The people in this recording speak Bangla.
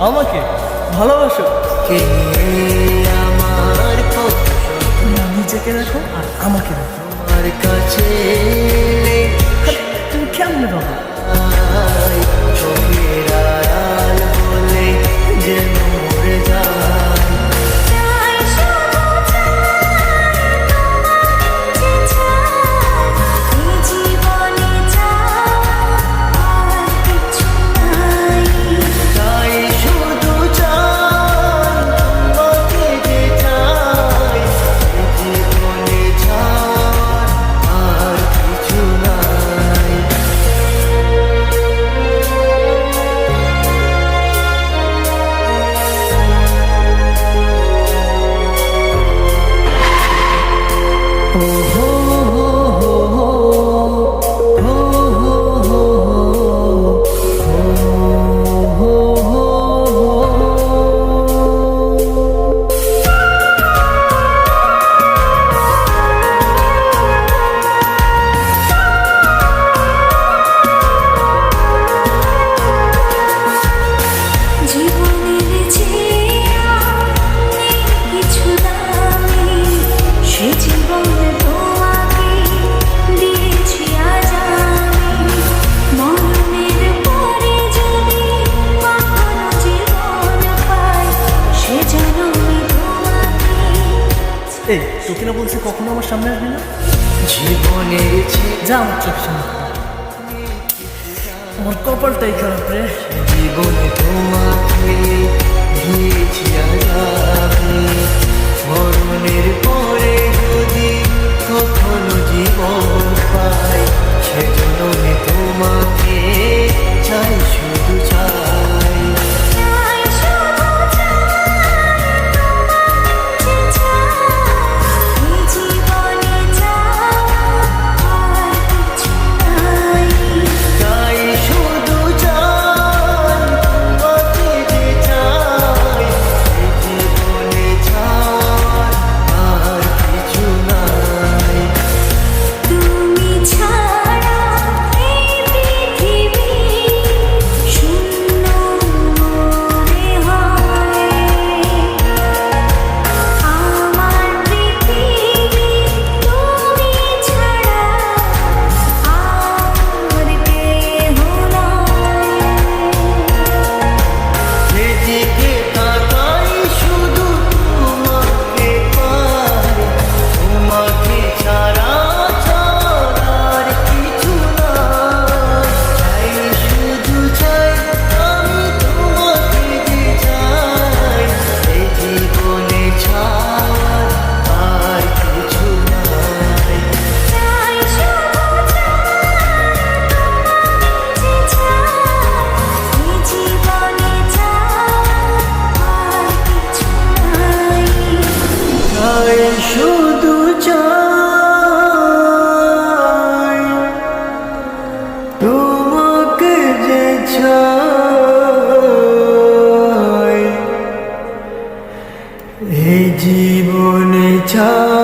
আমাকে ভালোবাসো? কে আমার তুমি নিজেকে রাখো আর আমাকে রাখো। তোমার কাছে তুমি কেমনে বাবা? চোখের আড়াল বলে যেন মরে যায়। তাই শুধু চাই তোমাকে যে চাই, জীবনে চাই আর কিছু নাই। এই তোকে না বলছি কখনো আমার সামনে আসবি না। জীবনের যা আমার চোখ সামনে। আমার কপালটাই খারাপ রে। জীবনে তোমাকে দিয়েছি আজ আমি, মরণের পরে যদি কখনো জীবন পাই, সেজন্য আমি তোমাকে চাই, শুধু চাই। তাই শুধু চাই তোমাকে যে চাই, জীবনে চাই আর কিছু নাই। তুমি ছাড়া এই পৃথিবী শূন্য মনে হয়। আমার পৃথিবী তুমি ছাড়া আর কেহ নয়। যেদিকে তাকাই শুধু তোমাকে পাই, তোমাকে ছাড়া আর কিছু নাই। চাই শুধু চাই আমি তোমাকে যে চাই, এই জীবনে ছাড়া আর কিছু নাই। চাই শুধু চাই যে চাই, এই জীবনে চাই আর কিছু নাই। তাই শুধু চাই তোমাকে যে চাই, এই জীবনে চাই।